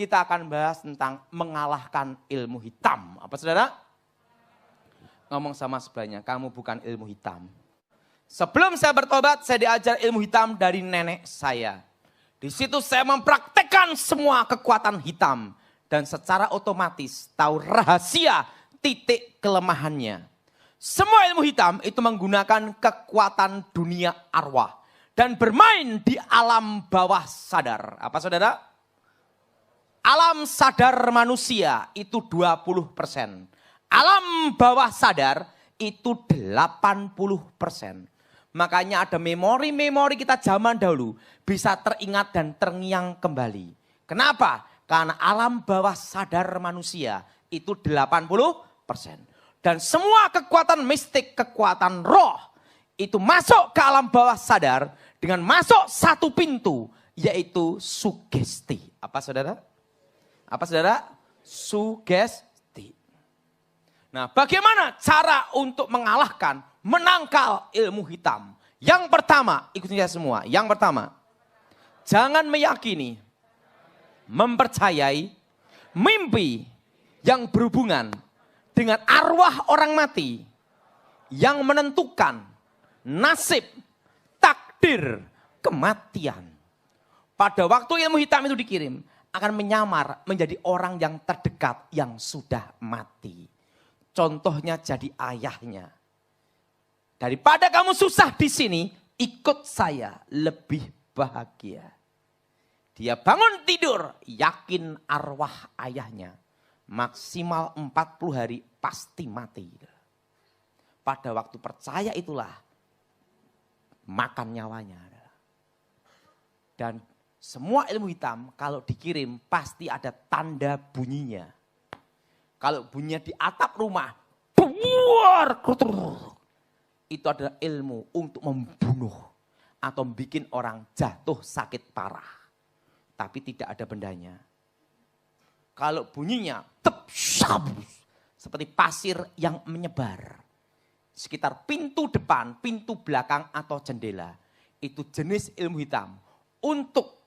kita akan bahas tentang mengalahkan ilmu hitam. Apa saudara? Ngomong sama sebelahnya, kamu bukan ilmu hitam. Sebelum saya bertobat, saya diajar ilmu hitam dari nenek saya. Di situ saya mempraktekkan semua kekuatan hitam. Dan secara otomatis tahu rahasia titik kelemahannya. Semua ilmu hitam itu menggunakan kekuatan dunia arwah. Dan bermain di alam bawah sadar. Apa saudara? Alam sadar manusia itu 20%. Alam bawah sadar itu 80%. Makanya ada memori-memori kita zaman dahulu bisa teringat dan terngiang kembali. Kenapa? Karena alam bawah sadar manusia itu 80%. Dan semua kekuatan mistik, kekuatan roh itu masuk ke alam bawah sadar dengan masuk satu pintu, yaitu sugesti. Apa saudara? Apa saudara? Sugesti. Nah, bagaimana cara untuk mengalahkan, menangkal ilmu hitam? Yang pertama, ikutin saya semua. Yang pertama, jangan meyakini, mempercayai mimpi yang berhubungan dengan arwah orang mati yang menentukan nasib, takdir, kematian. Pada waktu ilmu hitam itu dikirim, akan menyamar menjadi orang yang terdekat yang sudah mati. Contohnya jadi ayahnya. Daripada kamu susah di sini, ikut saya lebih bahagia. Dia bangun tidur, yakin arwah ayahnya. Maksimal 40 hari pasti mati. Pada waktu percaya itulah makan nyawanya. Dan semua ilmu hitam kalau dikirim pasti ada tanda bunyinya. Kalau bunyinya di atap rumah, buar, itu adalah ilmu untuk membunuh atau bikin orang jatuh sakit parah. Tapi tidak ada bendanya. Kalau bunyinya seperti pasir yang menyebar. Sekitar pintu depan, pintu belakang atau jendela. Itu jenis ilmu hitam untuk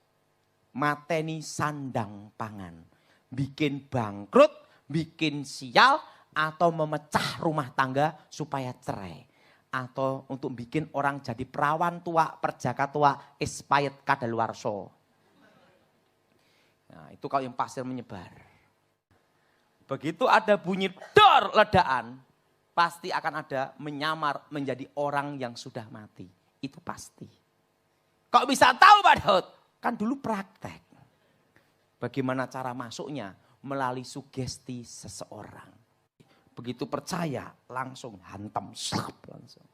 mateni sandang pangan. Bikin bangkrut, bikin sial, atau memecah rumah tangga supaya cerai. Atau untuk bikin orang jadi perawan tua, perjaka tua, expired kadaluarso. Nah, itu kalau yang pasir menyebar. Begitu ada bunyi dor ledakan, pasti akan ada menyamar menjadi orang yang sudah mati. Itu pasti. Kok bisa tahu Pak Daud? Kan dulu praktek. Bagaimana cara masuknya? Melalui sugesti seseorang. Begitu percaya, langsung hantam. Langsung.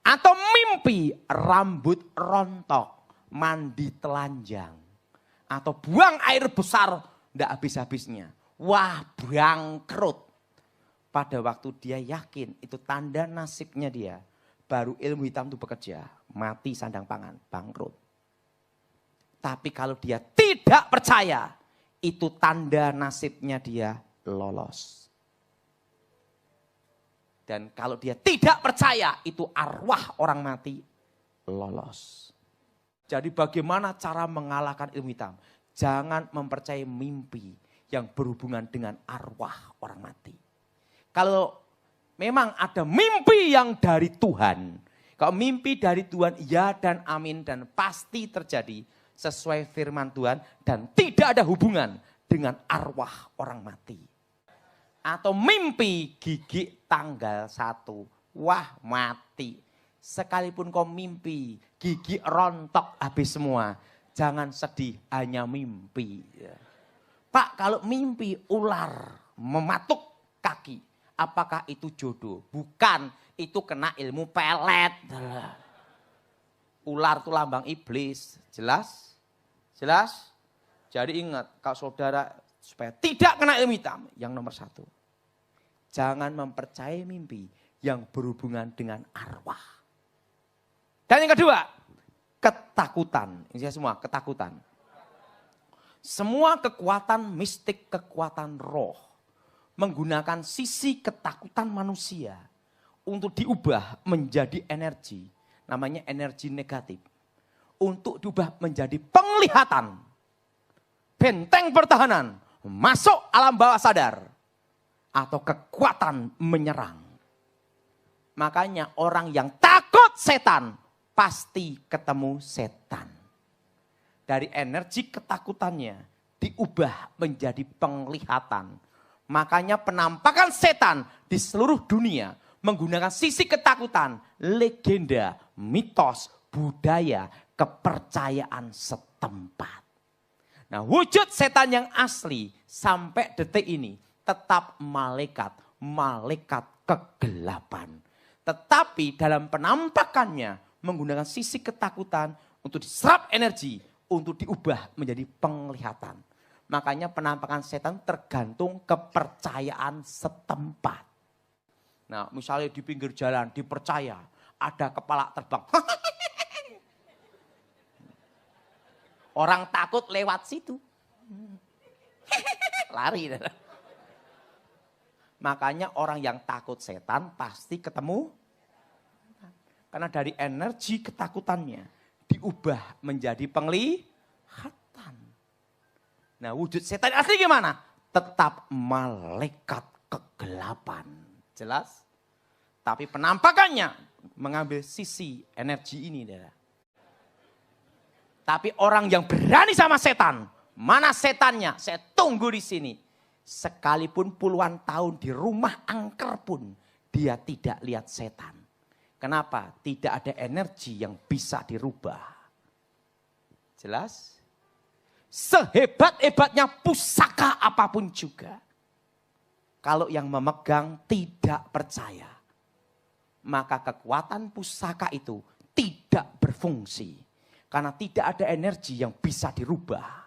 Atau mimpi rambut rontok, mandi telanjang. Atau buang air besar, tidak habis-habisnya. Wah, bangkrut. Pada waktu dia yakin, itu tanda nasibnya dia. Baru ilmu hitam itu bekerja. Mati sandang pangan, bangkrut. Tapi kalau dia tidak percaya, itu tanda nasibnya dia lolos. Dan kalau dia tidak percaya, itu arwah orang mati lolos. Jadi bagaimana cara mengalahkan ilmu hitam? Jangan mempercayai mimpi yang berhubungan dengan arwah orang mati. Kalau memang ada mimpi yang dari Tuhan, kalau mimpi dari Tuhan, ya dan amin dan pasti terjadi sesuai firman Tuhan dan tidak ada hubungan dengan arwah orang mati. Atau mimpi gigi tanggal 1, wah mati. Sekalipun kau mimpi gigi rontok habis semua, jangan sedih, hanya mimpi. Pak, kalau mimpi ular mematuk kaki, apakah itu jodoh? Bukan, itu kena ilmu pelet. Ular itu lambang iblis, jelas? Jelas? Jadi ingat, kalau saudara supaya tidak kena ilmu hitam, yang nomor 1. Jangan mempercayai mimpi yang berhubungan dengan arwah. Dan yang kedua, ketakutan. Ini saya semua, ketakutan. Semua kekuatan mistik, kekuatan roh, menggunakan sisi ketakutan manusia untuk diubah menjadi energi. Namanya energi negatif. Untuk diubah menjadi penglihatan. benteng pertahanan, masuk alam bawah sadar, atau kekuatan menyerang. Makanya orang yang takut setan, pasti ketemu setan. Dari energi ketakutannya, diubah menjadi penglihatan. Makanya penampakan setan di seluruh dunia, menggunakan sisi ketakutan, legenda, mitos, budaya, kepercayaan setempat. Nah, wujud setan yang asli sampai detik ini tetap malaikat, malaikat kegelapan. Tetapi dalam penampakannya menggunakan sisi ketakutan untuk diserap energi, untuk diubah menjadi penglihatan. Makanya penampakan setan tergantung kepercayaan setempat. Nah, misalnya di pinggir jalan dipercaya ada kepala terbang. Orang takut lewat situ. Lari. Makanya orang yang takut setan pasti ketemu. Karena dari energi ketakutannya diubah menjadi penglihatan. Nah, wujud setan asli gimana? Tetap malaikat kegelapan. Jelas? Tapi penampakannya mengambil sisi energi ini. Tapi orang yang berani sama setan, mana setannya? Saya tunggu di sini. Sekalipun puluhan tahun di rumah angker pun, dia tidak lihat setan. Kenapa? Tidak ada energi yang bisa dirubah. Jelas? Sehebat-hebatnya pusaka apapun juga. Kalau yang memegang tidak percaya, maka kekuatan pusaka itu tidak berfungsi. Karena tidak ada energi yang bisa dirubah.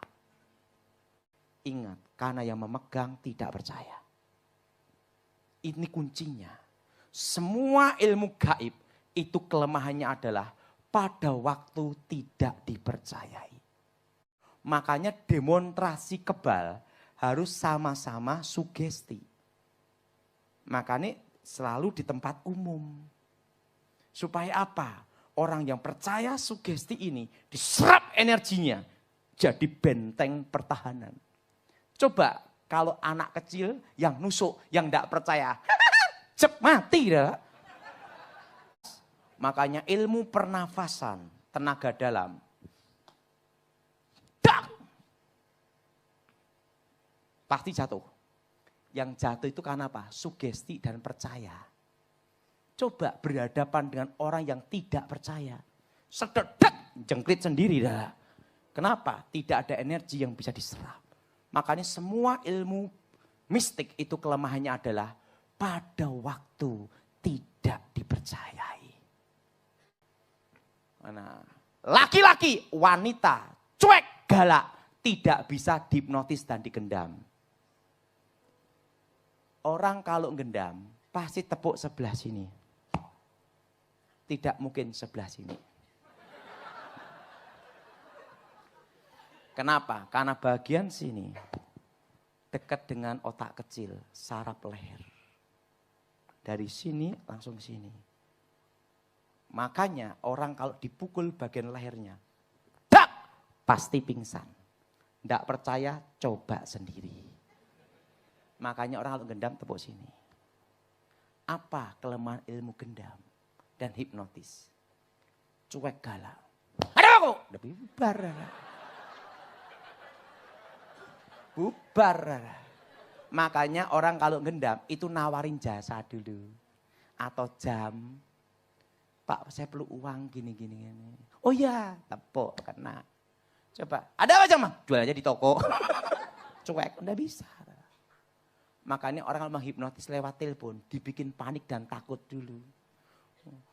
Ingat, karena yang memegang tidak percaya. Ini kuncinya. Semua ilmu gaib itu kelemahannya adalah pada waktu tidak dipercayai. Makanya demonstrasi kebal harus sama-sama sugesti. Makanya selalu di tempat umum. Supaya apa? Orang yang percaya sugesti ini diserap energinya jadi benteng pertahanan. Coba kalau anak kecil yang nusuk, yang tidak percaya, cep mati dah. Makanya ilmu pernafasan, tenaga dalam. Dak! Pasti jatuh. Yang jatuh itu karena apa? Sugesti dan percaya. Coba berhadapan dengan orang yang tidak percaya. Sededak, jengkrit sendiri dah. Kenapa? Tidak ada energi yang bisa diserap. Makanya semua ilmu mistik itu kelemahannya adalah pada waktu tidak dipercayai. Nah, laki-laki, wanita, cuek, galak, tidak bisa dihipnotis dan digendam. Orang kalau gendam, pasti tepuk sebelah sini. Tidak mungkin sebelah sini. Kenapa? Karena bagian sini dekat dengan otak kecil, saraf leher. Dari sini langsung ke sini. Makanya orang kalau dipukul bagian lehernya, dak, pasti pingsan. Tidak percaya, coba sendiri. Makanya orang kalau gendam tepuk sini. Apa kelemahan ilmu gendam dan hipnotis? Cuek galak. Ada aku, udah bubar. Bubar. Makanya orang kalau gendam itu nawarin jasa dulu. Atau jam. Pak, saya perlu uang gini. Oh iya, tepuk, kena. Coba, ada apa jam? Jual aja di toko. Cuek, udah bisa. Makanya orang kalau menghipnotis lewat telepon, dibikin panik dan takut dulu.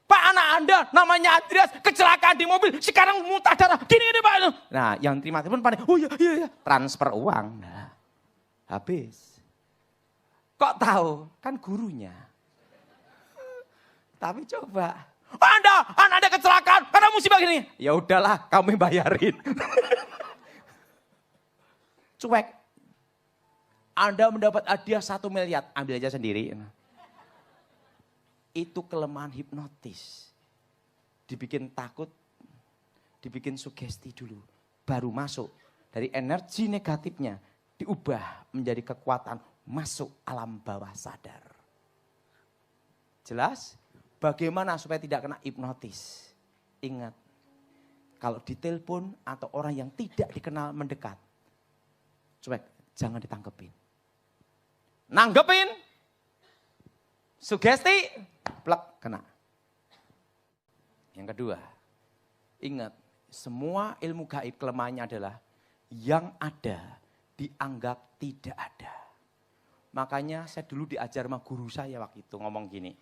Pak, anak Anda namanya Andreas kecelakaan di mobil, sekarang muntah darah, gini Pak. Nah, yang terima telepon panik, oh iya, transfer uang. Nah, habis. Kok tahu? Kan gurunya. Tapi coba. Anda kecelakaan karena musibah gini. Ya udahlah, kamu bayarin. Cuek. Anda mendapat hadiah 1 miliar, ambil aja sendiri. Itu kelemahan hipnotis. Dibikin takut, dibikin sugesti dulu, baru masuk. Dari energi negatifnya diubah menjadi kekuatan masuk alam bawah sadar. Jelas? Bagaimana supaya tidak kena hipnotis? Ingat, kalau ditelepon atau orang yang tidak dikenal mendekat, cuek, jangan ditangkepin. Nanggepin, sugesti, plek, kena. Yang kedua, ingat, semua ilmu gaib kelemahannya adalah yang ada dianggap tidak ada. Makanya saya dulu diajar sama guru saya waktu itu ngomong gini,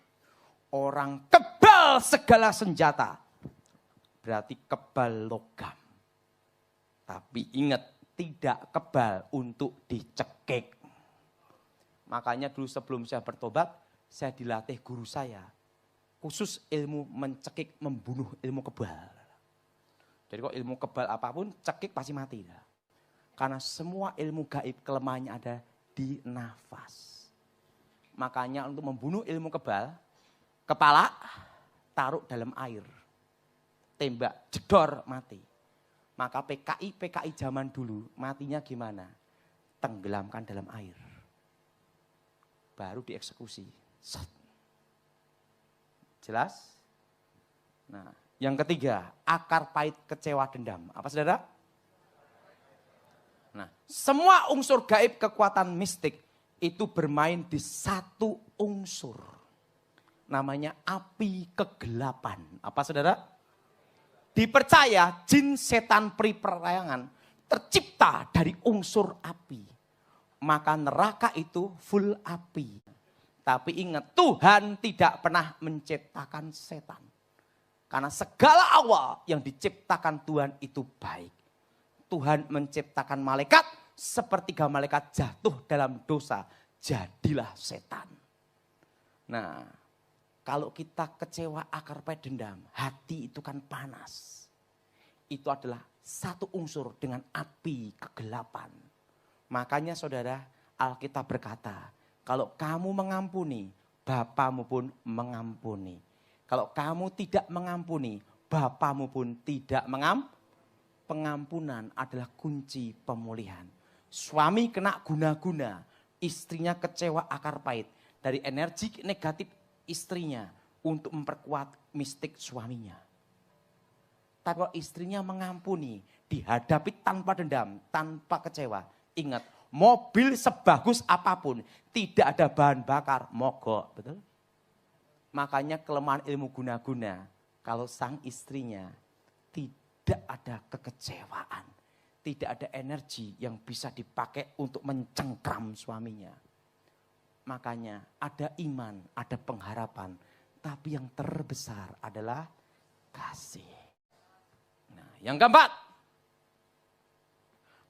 orang kebal segala senjata, berarti kebal logam. Tapi ingat, tidak kebal untuk dicekik. Makanya dulu sebelum saya bertobat, saya dilatih guru saya. Khusus ilmu mencekik, membunuh ilmu kebal. Jadi kok ilmu kebal apapun, cekik pasti mati. Karena semua ilmu gaib kelemahannya ada di nafas. Makanya untuk membunuh ilmu kebal, kepala taruh dalam air. Tembak, jedor, mati. Maka PKI zaman dulu matinya gimana? Tenggelamkan dalam air. Baru dieksekusi. Jelas? Nah, yang ketiga, akar pahit kecewa dendam. Apa saudara? Nah, semua unsur gaib kekuatan mistik itu bermain di satu unsur. Namanya api kegelapan. Apa saudara? Dipercaya jin setan peri perayangan tercipta dari unsur api. Maka neraka itu full api. Tapi ingat, Tuhan tidak pernah menciptakan setan. Karena segala awal yang diciptakan Tuhan itu baik. Tuhan menciptakan malaikat, sepertiga malaikat jatuh dalam dosa, jadilah setan. Nah, kalau kita kecewa akar pahit dendam, hati itu kan panas. Itu adalah satu unsur dengan api kegelapan. Makanya saudara, Alkitab berkata, kalau kamu mengampuni, Bapamu pun mengampuni. Kalau kamu tidak mengampuni, Bapamu pun tidak mengampuni. Pengampunan adalah kunci pemulihan. Suami kena guna-guna, istrinya kecewa akar pahit. Dari energi negatif istrinya untuk memperkuat mistik suaminya. Tapi kalau istrinya mengampuni, dihadapi tanpa dendam, tanpa kecewa. Ingat, mobil sebagus apapun, tidak ada bahan bakar, mogok, betul? Makanya kelemahan ilmu guna-guna, kalau sang istrinya tidak ada kekecewaan, tidak ada energi yang bisa dipakai untuk mencengkram suaminya. Makanya ada iman, ada pengharapan, tapi yang terbesar adalah kasih. Nah, yang keempat,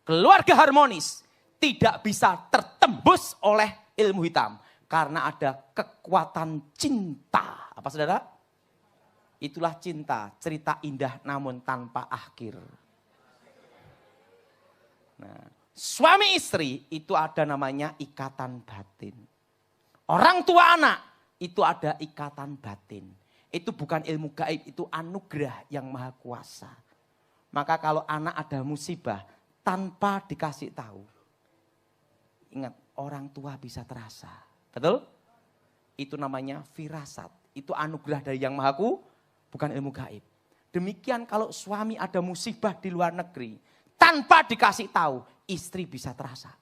keluarga harmonis tidak bisa tertembus oleh ilmu hitam. Karena ada kekuatan cinta. Apa saudara? Itulah cinta, cerita indah namun tanpa akhir. Nah, suami istri itu ada namanya ikatan batin. Orang tua anak itu ada ikatan batin. Itu bukan ilmu gaib, itu anugerah yang maha kuasa. Maka kalau anak ada musibah, tanpa dikasih tahu. Ingat, orang tua bisa terasa. Betul? Itu namanya firasat. Itu anugerah dari yang maha kuasa, bukan ilmu gaib. Demikian kalau suami ada musibah di luar negeri, tanpa dikasih tahu, istri bisa terasa.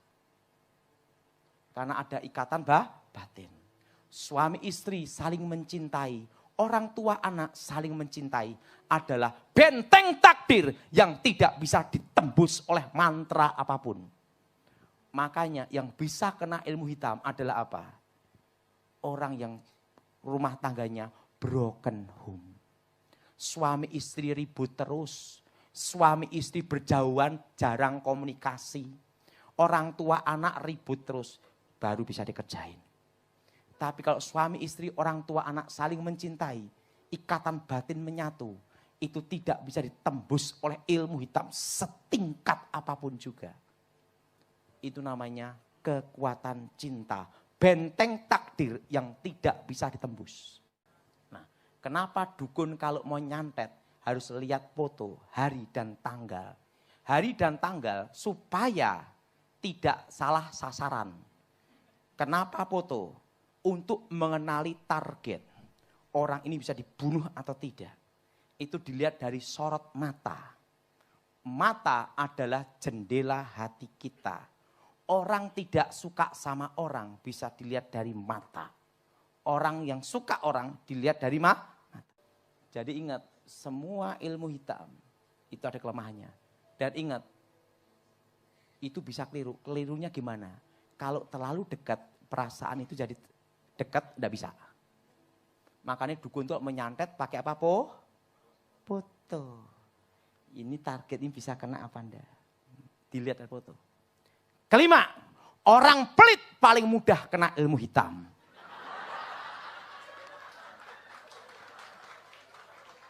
Karena ada ikatan batin. Suami istri saling mencintai. Orang tua anak saling mencintai adalah benteng takdir yang tidak bisa ditembus oleh mantra apapun. Makanya yang bisa kena ilmu hitam adalah apa? Orang yang rumah tangganya broken home. Suami istri ribut terus. Suami istri berjauhan, jarang komunikasi. Orang tua anak ribut terus, baru bisa dikerjain. Tapi kalau suami istri, orang tua anak saling mencintai, ikatan batin menyatu, itu tidak bisa ditembus oleh ilmu hitam setingkat apapun juga. Itu namanya kekuatan cinta, benteng takdir yang tidak bisa ditembus. Nah, kenapa dukun kalau mau nyantet harus lihat foto, hari dan tanggal. hari dan tanggal supaya tidak salah sasaran. Kenapa foto? Untuk mengenali target. Orang ini bisa dibunuh atau tidak. Itu dilihat dari sorot mata. Mata adalah jendela hati kita. Orang tidak suka sama orang bisa dilihat dari mata. Orang yang suka orang dilihat dari mata. Jadi ingat, semua ilmu hitam itu ada kelemahannya. Dan ingat, itu bisa keliru. Kelirunya gimana? Kalau terlalu dekat, perasaan itu jadi dekat, tidak bisa. Makanya dukun tuh menyantet pakai apa foto. Ini target ini bisa kena apa enggak? Dilihat dari foto. Kelima, orang pelit paling mudah kena ilmu hitam.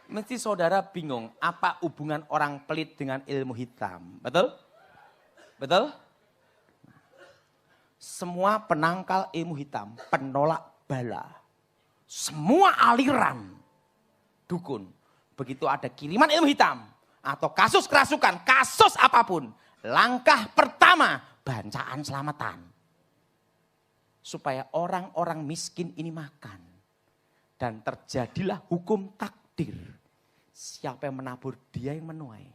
Mesti saudara bingung, apa hubungan orang pelit dengan ilmu hitam? Betul? Betul? Semua penangkal ilmu hitam, penolak bala. Semua aliran dukun. Begitu ada kiriman ilmu hitam atau kasus kerasukan, kasus apapun. Langkah pertama, bacaan selamatan. Supaya orang-orang miskin ini makan. Dan terjadilah hukum takdir. Siapa yang menabur, dia yang menuai.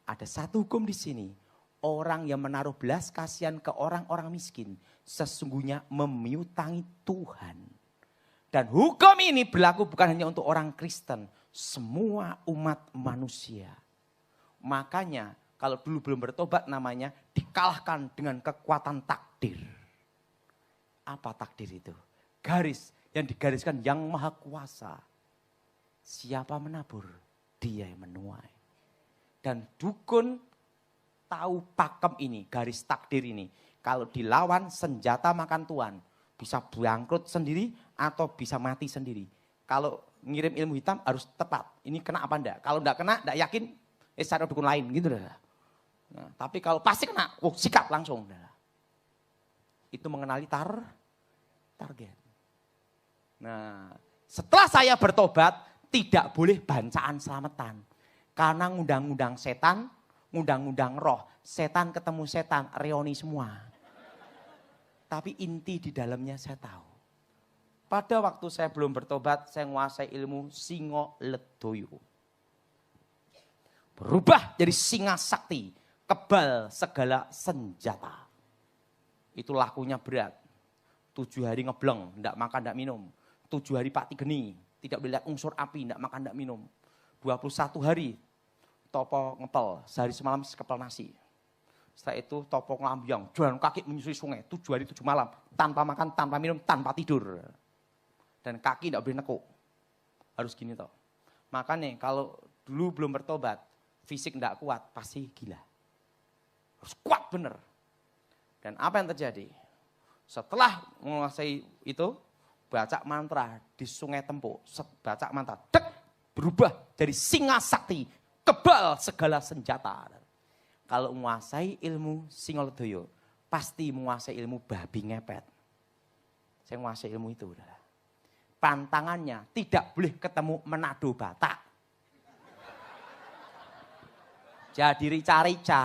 Ada satu hukum di sini. Orang yang menaruh belas kasihan ke orang-orang miskin sesungguhnya memiutangi Tuhan. Dan hukum ini berlaku bukan hanya untuk orang Kristen, semua umat manusia. Makanya kalau dulu belum bertobat namanya dikalahkan dengan kekuatan takdir. Apa takdir itu? Garis yang digariskan yang maha kuasa. Siapa menabur, dia yang menuai. Dan dukun tahu pakem ini, garis takdir ini. Kalau dilawan senjata makan tuan. Bisa bangkrut sendiri atau bisa mati sendiri. Kalau ngirim ilmu hitam harus tepat. Ini kena apa enggak? Kalau enggak kena, enggak yakin, cari dukun lain gitu dah. Nah, tapi kalau pasti kena, sikat langsung. Itu mengenali target. Nah, setelah saya bertobat, tidak boleh bacaan selamatan. Karena ngundang-ngundang setan, ngundang-ngundang roh. Setan ketemu setan, reoni semua. Tapi inti di dalamnya saya tahu. Pada waktu saya belum bertobat, saya menguasai ilmu singo ledoyo. Berubah jadi singa sakti, kebal segala senjata. Itu lakunya berat. 7 hari ngebleng, tidak makan, tidak minum. 7 hari Pak Tigeni, tidak boleh lihat unsur api, tidak makan, tidak minum. 21 hari topo ngepel, sehari semalam sekepel nasi. Setelah itu topo ngelambiang, jalan kaki menyusuri sungai, 7 hari 7 malam. Tanpa makan, tanpa minum, tanpa tidur. Dan kaki tidak boleh nekuk. Harus gini toh. Makanya kalau dulu belum bertobat, fisik tidak kuat, pasti gila. Harus kuat bener. Dan apa yang terjadi? Setelah menguasai itu, baca mantra di Sungai Tempo. Baca mantra, dek, berubah jadi singa sakti. Kebal segala senjata. Kalau menguasai ilmu Singoledoyo, pasti menguasai ilmu babi ngepet. Saya menguasai ilmu itu. Pantangannya tidak boleh ketemu Manado Batak. Jadi rica-rica.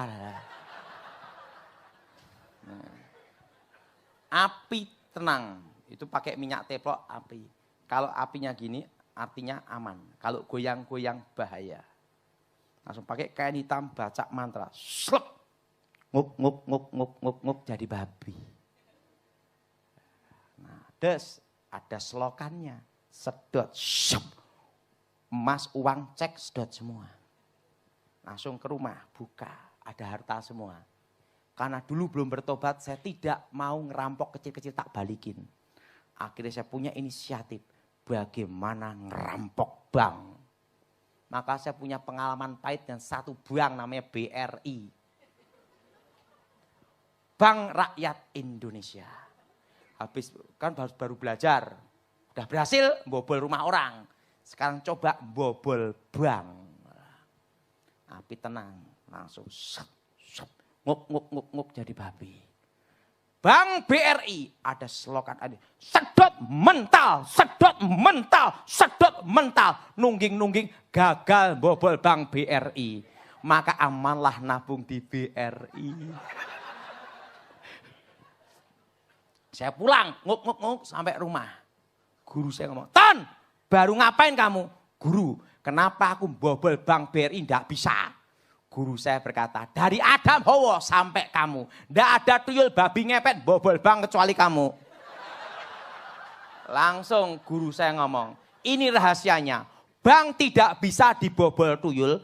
Api tenang, itu pakai minyak teplok api. Kalau apinya gini artinya aman. Kalau goyang-goyang bahaya. Langsung pakai kain hitam baca mantra. Slep. Nguk nguk nguk nguk nguk nguk jadi babi. Nah, ada slogannya. Sedot. Syup. Emas uang cek sedot semua. Langsung ke rumah buka. Ada harta semua. Karena dulu belum bertobat, saya tidak mau ngerampok kecil-kecil tak balikin. Akhirnya saya punya inisiatif, bagaimana ngerampok bank. Maka saya punya pengalaman pahit dan satu bank namanya BRI. Bank Rakyat Indonesia. Habis kan baru belajar, udah berhasil bobol rumah orang. Sekarang coba bobol bank. Api tenang, langsung nguk nguk nguk nguk jadi babi. Bank BRI ada slogan ada sedot mental, sedot mental, sedot mental. Nungging-nungging gagal bobol Bank BRI. maka amanlah nabung di BRI. Saya pulang, nguk sampai rumah. Guru saya ngomong, Ton, baru ngapain kamu? Guru, kenapa aku bobol bank BRI enggak bisa? Guru saya berkata, dari Adam Hawa sampai kamu, enggak ada tuyul babi ngepet bobol bank kecuali kamu. Langsung guru saya ngomong, ini rahasianya, bank tidak bisa dibobol tuyul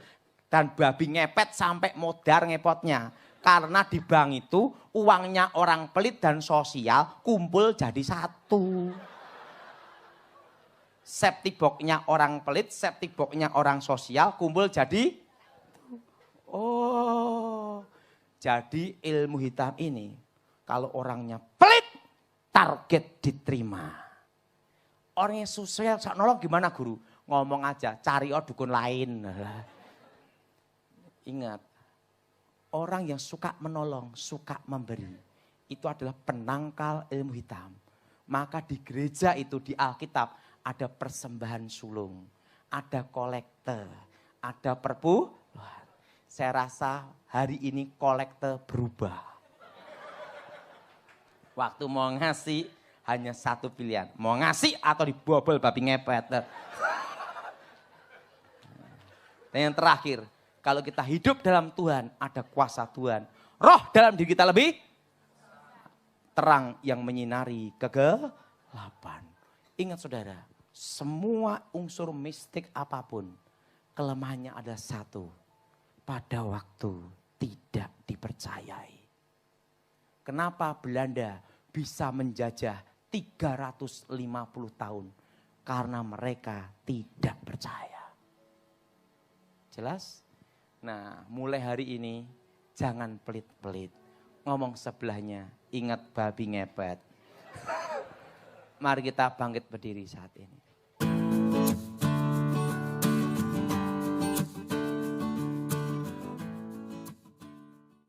dan babi ngepet sampai modar ngepotnya. Karena di bank itu uangnya orang pelit dan sosial kumpul jadi satu. Septic box-nya orang pelit, septic box-nya orang sosial kumpul jadi. Oh, jadi ilmu hitam ini kalau orangnya pelit target diterima. Orangnya sosial sak nolong gimana guru? Ngomong aja, cari dukun lain. Ingat. Orang yang suka menolong, suka memberi. Itu adalah penangkal ilmu hitam. Maka di gereja itu, di Alkitab, ada persembahan sulung. Ada kolekte, ada perpuluhan. Saya rasa hari ini kolekte berubah. Waktu mau ngasih, hanya satu pilihan. Mau ngasih atau dibobol babi ngepet. Dan yang terakhir, kalau kita hidup dalam Tuhan, ada kuasa Tuhan. Roh dalam diri kita lebih terang yang menyinari kegelapan. Ingat saudara, semua unsur mistik apapun, kelemahannya ada satu. Pada waktu tidak dipercayai. Kenapa Belanda bisa menjajah 350 tahun? Karena mereka tidak percaya. Jelas? Nah, mulai hari ini jangan pelit-pelit. Ngomong sebelahnya, ingat babi ngepet. Mari kita bangkit berdiri saat ini.